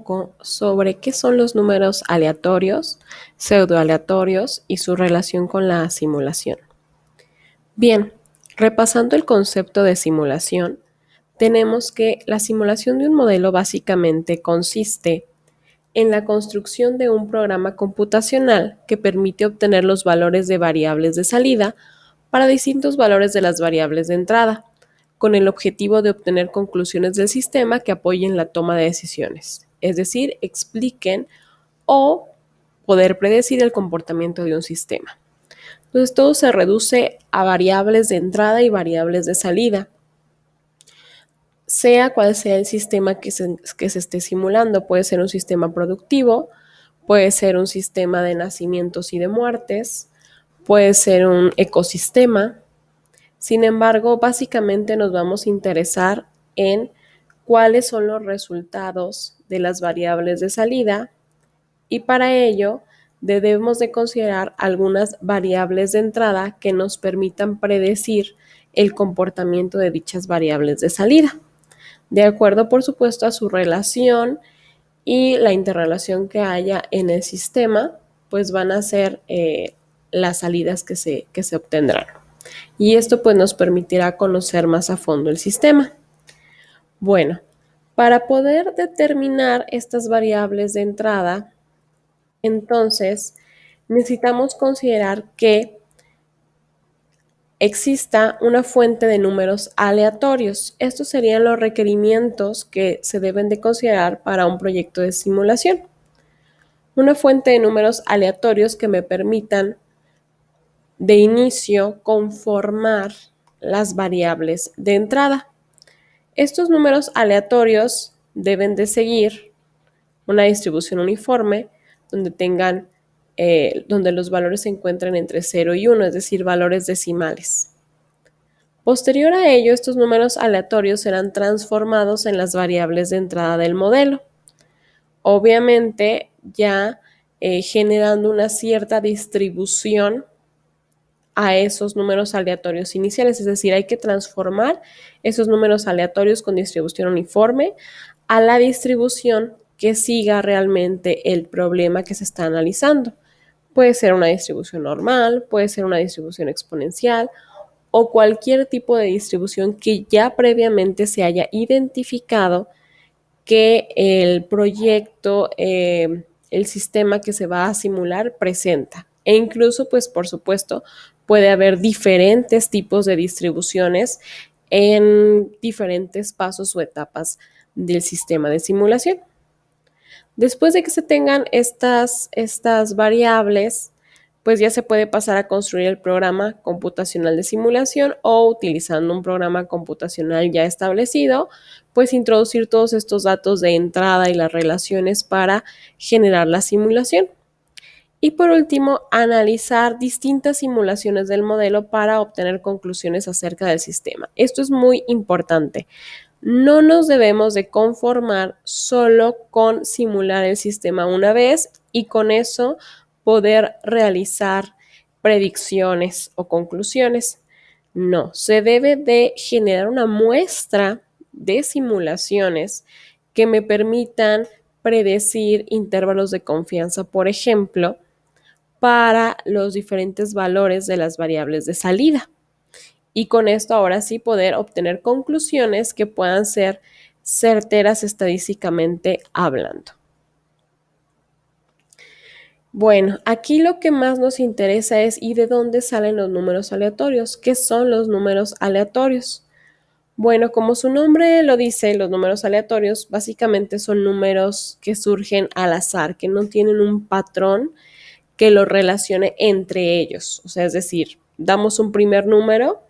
poco sobre qué son los números aleatorios, pseudoaleatorios y su relación con la simulación. Bien, repasando el concepto de simulación, tenemos que la simulación de un modelo básicamente consiste en la construcción de un programa computacional que permite obtener los valores de variables de salida para distintos valores de las variables de entrada, con el objetivo de obtener conclusiones del sistema que apoyen la toma de decisiones, es decir, expliquen o poder predecir el comportamiento de un sistema. Entonces todo se reduce a variables de entrada y variables de salida, sea cual sea el sistema que se esté simulando. Puede ser un sistema productivo, puede ser un sistema de nacimientos y de muertes, puede ser un ecosistema. Sin embargo, básicamente nos vamos a interesar en cuáles son los resultados de las variables de salida, y para ello debemos de considerar algunas variables de entrada que nos permitan predecir el comportamiento de dichas variables de salida, de acuerdo, por supuesto, a su relación y la interrelación que haya en el sistema, pues van a ser las salidas que se obtendrán. Y esto pues nos permitirá conocer más a fondo el sistema. Bueno, para poder determinar estas variables de entrada, entonces necesitamos considerar que exista una fuente de números aleatorios. Estos serían los requerimientos que se deben de considerar para un proyecto de simulación. Una fuente de números aleatorios que me permitan de inicio conformar las variables de entrada. Estos números aleatorios deben de seguir una distribución uniforme donde los valores se encuentren entre 0 y 1, es decir, valores decimales. Posterior a ello, estos números aleatorios serán transformados en las variables de entrada del modelo. Obviamente, ya generando una cierta distribución a esos números aleatorios iniciales, es decir, hay que transformar esos números aleatorios con distribución uniforme a la distribución que siga realmente el problema que se está analizando. Puede ser una distribución normal, puede ser una distribución exponencial o cualquier tipo de distribución que ya previamente se haya identificado que el proyecto, el sistema que se va a simular presenta. E incluso, pues por supuesto, puede haber diferentes tipos de distribuciones en diferentes pasos o etapas del sistema de simulación. Después de que se tengan estas variables, pues ya se puede pasar a construir el programa computacional de simulación o, utilizando un programa computacional ya establecido, pues introducir todos estos datos de entrada y las relaciones para generar la simulación. Y por último, analizar distintas simulaciones del modelo para obtener conclusiones acerca del sistema. Esto es muy importante. No nos debemos de conformar solo con simular el sistema una vez y con eso poder realizar predicciones o conclusiones. No, se debe de generar una muestra de simulaciones que me permitan predecir intervalos de confianza, por ejemplo, para los diferentes valores de las variables de salida. Y con esto ahora sí poder obtener conclusiones que puedan ser certeras estadísticamente hablando. Bueno, aquí lo que más nos interesa es ¿y de dónde salen los números aleatorios? ¿Qué son los números aleatorios? Bueno, como su nombre lo dice, los números aleatorios básicamente son números que surgen al azar, que no tienen un patrón que los relacione entre ellos. O sea, es decir, damos un primer número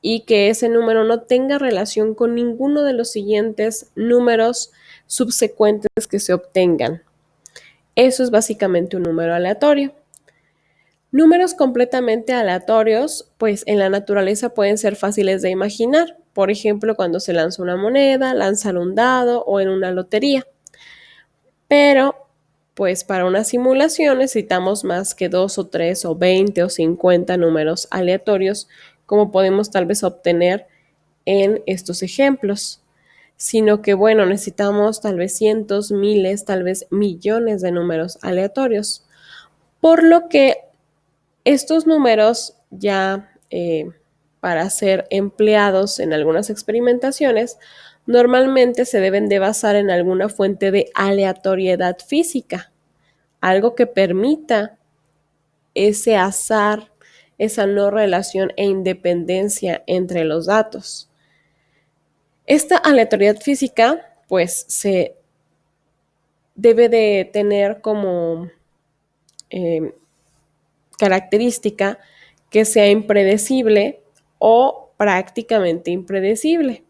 y que ese número no tenga relación con ninguno de los siguientes números subsecuentes que se obtengan. Eso es básicamente un número aleatorio. Números completamente aleatorios, pues en la naturaleza pueden ser fáciles de imaginar. Por ejemplo, cuando se lanza una moneda, lanzar un dado o en una lotería. Pero, pues para una simulación necesitamos más que 2 o 3 o 20 o 50 números aleatorios, como podemos tal vez obtener en estos ejemplos. sino que, bueno, necesitamos tal vez cientos, miles, tal vez millones de números aleatorios. Por lo que estos números ya para ser empleados en algunas experimentaciones, normalmente se deben de basar en alguna fuente de aleatoriedad física, algo que permita ese azar, esa no relación e independencia entre los datos. Esta aleatoriedad física, pues, se debe de tener como característica que sea impredecible o prácticamente impredecible,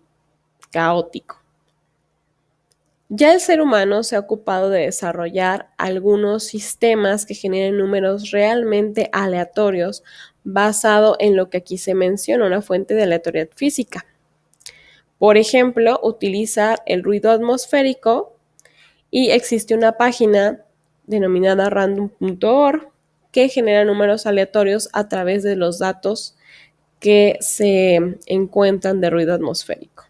caótico. Ya el ser humano se ha ocupado de desarrollar algunos sistemas que generen números realmente aleatorios basado en lo que aquí se menciona, una fuente de aleatoriedad física. Por ejemplo, utiliza el ruido atmosférico y existe una página denominada random.org que genera números aleatorios a través de los datos que se encuentran de ruido atmosférico.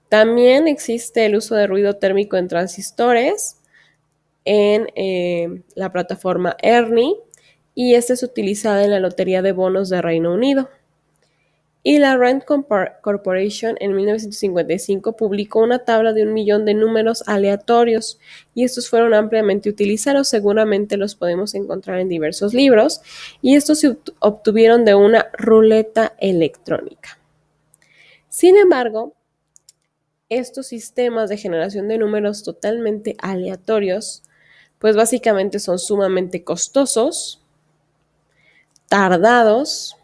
También existe el uso de ruido térmico en transistores en la plataforma ERNI y esta es utilizada en la Lotería de Bonos de Reino Unido. Y la Rand Corporation en 1955 publicó una tabla de 1 millón de números aleatorios y estos fueron ampliamente utilizados, seguramente los podemos encontrar en diversos libros y estos se obtuvieron de una ruleta electrónica. Sin embargo, estos sistemas de generación de números totalmente aleatorios, pues básicamente son sumamente costosos, tardados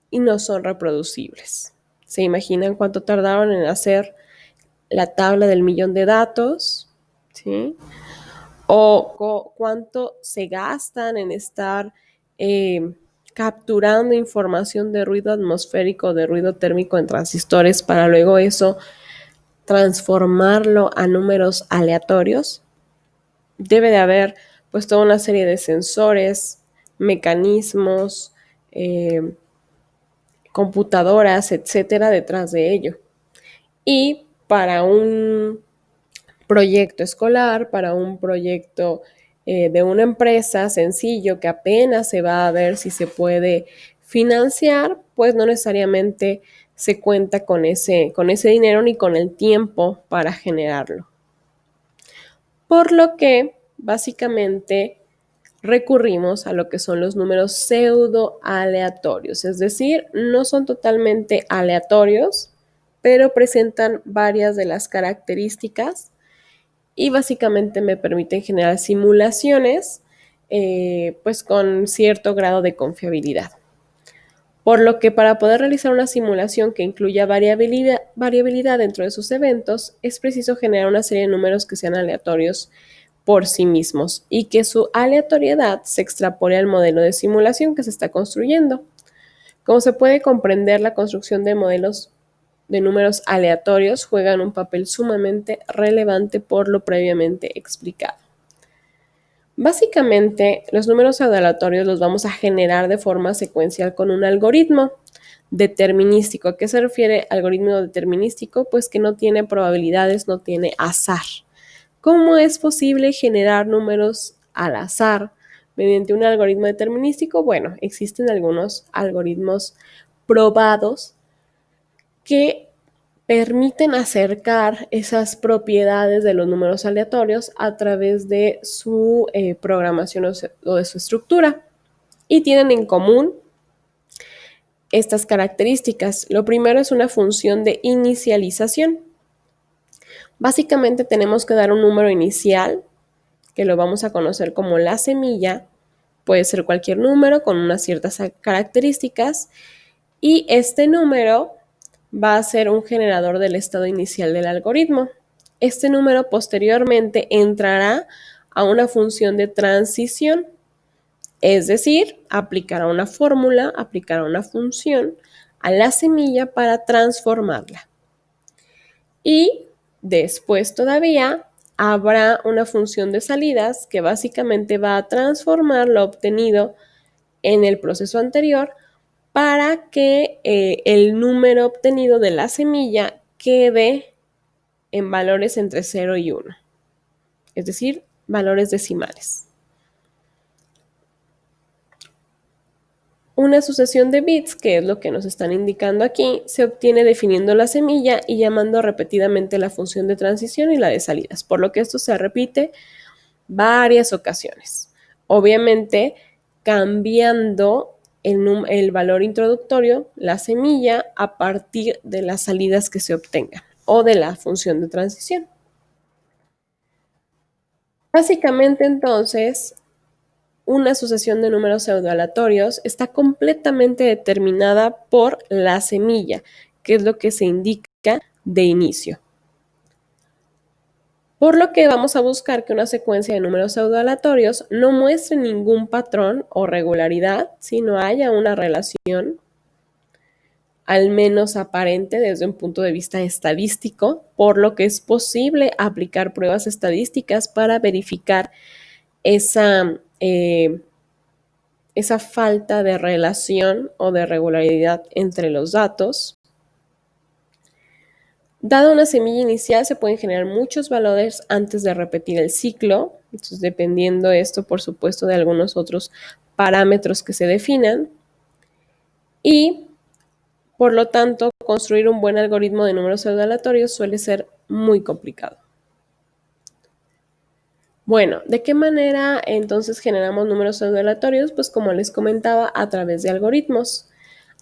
y no son reproducibles. ¿Se imaginan cuánto tardaron en hacer la tabla del millón de datos? ¿Sí? O cuánto se gastan en estar capturando información de ruido atmosférico, de ruido térmico en transistores para luego eso transformarlo a números aleatorios. Debe de haber pues toda una serie de sensores, mecanismos, computadoras, etcétera, detrás de ello. Y para un proyecto escolar, para un proyecto de una empresa sencillo que apenas se va a ver si se puede financiar, pues no necesariamente se cuenta con ese dinero ni con el tiempo para generarlo. Por lo que básicamente recurrimos a lo que son los números pseudo aleatorios, es decir, no son totalmente aleatorios, pero presentan varias de las características y básicamente me permiten generar simulaciones pues con cierto grado de confiabilidad. Por lo que para poder realizar una simulación que incluya variabilidad dentro de sus eventos, es preciso generar una serie de números que sean aleatorios por sí mismos y que su aleatoriedad se extrapole al modelo de simulación que se está construyendo. Como se puede comprender, la construcción de modelos de números aleatorios juegan un papel sumamente relevante por lo previamente explicado. Básicamente, los números aleatorios los vamos a generar de forma secuencial con un algoritmo determinístico. ¿A qué se refiere algoritmo determinístico? Pues que no tiene probabilidades, no tiene azar. ¿Cómo es posible generar números al azar mediante un algoritmo determinístico? Bueno, existen algunos algoritmos probados que permiten acercar esas propiedades de los números aleatorios a través de su programación o de su estructura y tienen en común estas características. Lo primero es una función de inicialización. Básicamente tenemos que dar un número inicial que lo vamos a conocer como la semilla. Puede ser cualquier número con unas ciertas características y este número va a ser un generador del estado inicial del algoritmo. Este número posteriormente entrará a una función de transición, es decir, aplicará una fórmula, aplicará una función a la semilla para transformarla. Y después todavía habrá una función de salidas que básicamente va a transformar lo obtenido en el proceso anterior para que el número obtenido de la semilla quede en valores entre 0 y 1, es decir, valores decimales. Una sucesión de bits, que es lo que nos están indicando aquí, se obtiene definiendo la semilla y llamando repetidamente la función de transición y la de salidas, por lo que esto se repite varias ocasiones. Obviamente, cambiando el valor introductorio, la semilla, a partir de las salidas que se obtengan o de la función de transición. Básicamente, entonces, una sucesión de números pseudoaleatorios está completamente determinada por la semilla, que es lo que se indica de inicio. Por lo que vamos a buscar que una secuencia de números pseudoaleatorios no muestre ningún patrón o regularidad, sino haya una relación, al menos aparente desde un punto de vista estadístico, por lo que es posible aplicar pruebas estadísticas para verificar esa falta de relación o de regularidad entre los datos. Dada una semilla inicial, se pueden generar muchos valores antes de repetir el ciclo. Entonces, dependiendo esto, por supuesto, de algunos otros parámetros que se definan. Y, por lo tanto, construir un buen algoritmo de números pseudoaleatorios suele ser muy complicado. Bueno, ¿de qué manera entonces generamos números pseudoaleatorios? Pues como les comentaba, a través de algoritmos.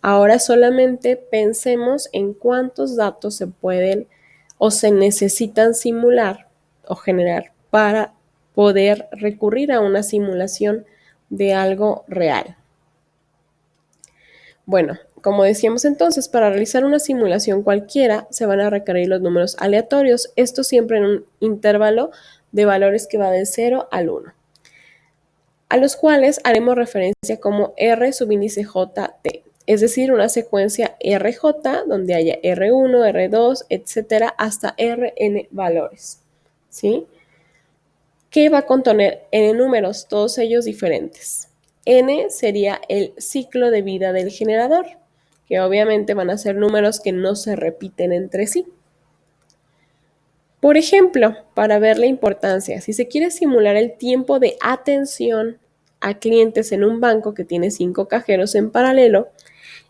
Ahora solamente pensemos en cuántos datos se pueden o se necesitan simular o generar para poder recurrir a una simulación de algo real. Bueno, como decíamos entonces, para realizar una simulación cualquiera se van a requerir los números aleatorios, esto siempre en un intervalo de valores que va del 0 al 1, a los cuales haremos referencia como R subíndice JT, es decir, una secuencia RJ donde haya R1, R2, etcétera, hasta Rn valores, ¿sí? ¿Qué va a contener n números? Todos ellos diferentes. N sería el ciclo de vida del generador, que obviamente van a ser números que no se repiten entre sí. Por ejemplo, para ver la importancia, si se quiere simular el tiempo de atención a clientes en un banco que tiene 5 cajeros en paralelo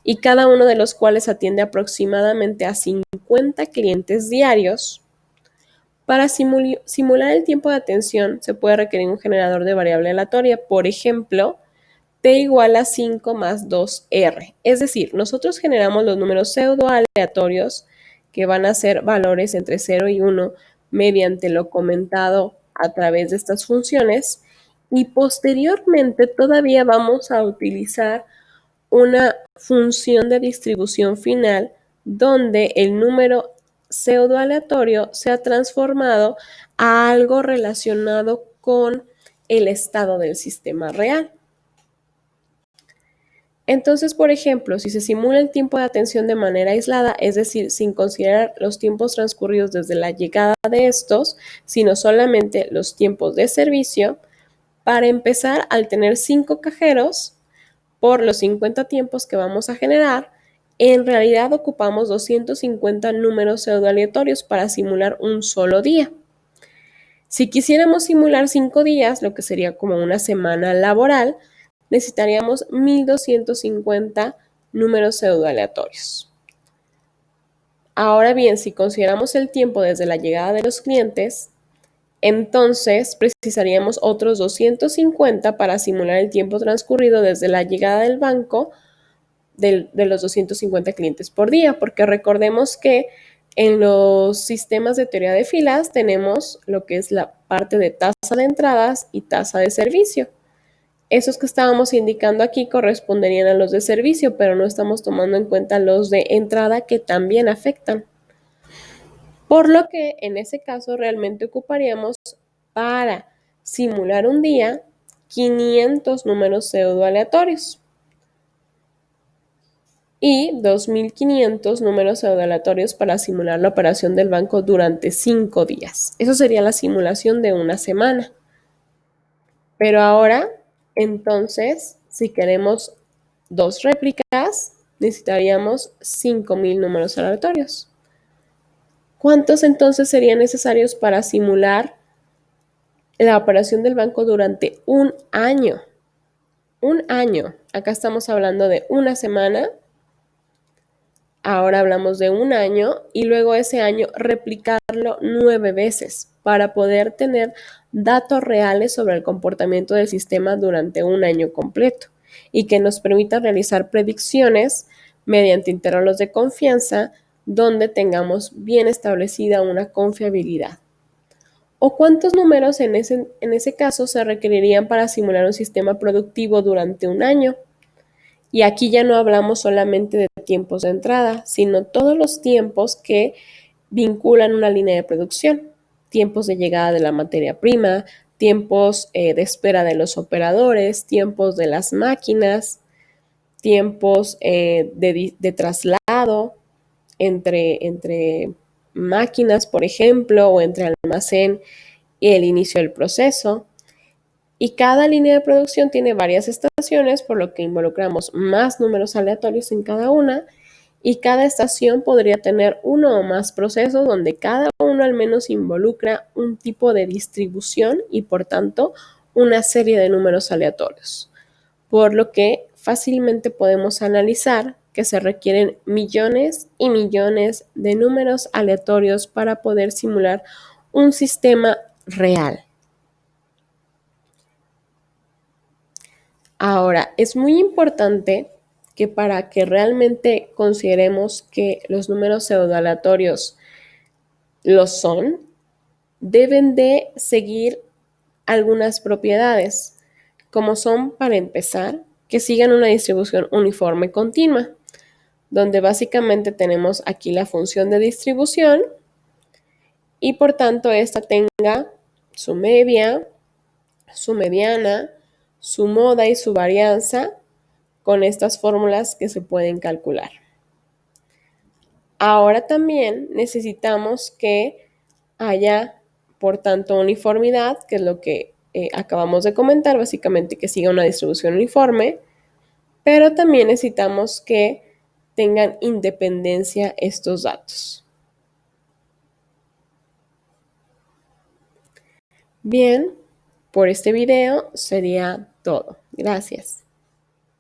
y cada uno de los cuales atiende aproximadamente a 50 clientes diarios, para simular el tiempo de atención se puede requerir un generador de variable aleatoria, por ejemplo, t igual a 5 más 2r. Es decir, nosotros generamos los números pseudoaleatorios que van a ser valores entre 0 y 1 mediante lo comentado a través de estas funciones y posteriormente todavía vamos a utilizar una función de distribución final donde el número pseudoaleatorio se ha transformado a algo relacionado con el estado del sistema real. Entonces, por ejemplo, si se simula el tiempo de atención de manera aislada, es decir, sin considerar los tiempos transcurridos desde la llegada de estos, sino solamente los tiempos de servicio, para empezar, al tener 5 cajeros, por los 50 tiempos que vamos a generar, en realidad ocupamos 250 números pseudoaleatorios para simular un solo día. Si quisiéramos simular 5 días, lo que sería como una semana laboral, necesitaríamos 1250 números pseudoaleatorios. Ahora bien, si consideramos el tiempo desde la llegada de los clientes, entonces precisaríamos otros 250 para simular el tiempo transcurrido desde la llegada del banco de los 250 clientes por día, porque recordemos que en los sistemas de teoría de filas tenemos lo que es la parte de tasa de entradas y tasa de servicio. Esos que estábamos indicando aquí corresponderían a los de servicio, pero no estamos tomando en cuenta los de entrada que también afectan. Por lo que en ese caso realmente ocuparíamos para simular un día 500 números pseudoaleatorios y 2500 números pseudoaleatorios para simular la operación del banco durante 5 días. Eso sería la simulación de una semana. Pero ahora, entonces, si queremos 2 réplicas, necesitaríamos 5000 números aleatorios. ¿Cuántos entonces serían necesarios para simular la operación del banco durante un año? Un año. Acá estamos hablando de una semana. Ahora hablamos de un año y luego ese año replicarlo 9 veces para poder tener datos reales sobre el comportamiento del sistema durante un año completo y que nos permita realizar predicciones mediante intervalos de confianza donde tengamos bien establecida una confiabilidad. ¿O cuántos números en ese caso se requerirían para simular un sistema productivo durante un año? Y aquí ya no hablamos solamente de tiempos de entrada, sino todos los tiempos que vinculan una línea de producción. Tiempos de llegada de la materia prima, tiempos de espera de los operadores, tiempos de las máquinas, tiempos de traslado entre máquinas, por ejemplo, o entre almacén y el inicio del proceso. Y cada línea de producción tiene varias estaciones, por lo que involucramos más números aleatorios en cada una, y cada estación podría tener uno o más procesos donde cada uno al menos involucra un tipo de distribución y por tanto una serie de números aleatorios. Por lo que fácilmente podemos analizar que se requieren millones y millones de números aleatorios para poder simular un sistema real. Ahora, es muy importante que para que realmente consideremos que los números pseudoaleatorios lo son, deben de seguir algunas propiedades, como son, para empezar, que sigan una distribución uniforme continua, donde básicamente tenemos aquí la función de distribución y por tanto esta tenga su media, su mediana, su moda y su varianza con estas fórmulas que se pueden calcular. Ahora también necesitamos que haya, por tanto, uniformidad, que es lo que acabamos de comentar, básicamente que siga una distribución uniforme, pero también necesitamos que tengan independencia estos datos. Bien, por este video sería todo. Gracias.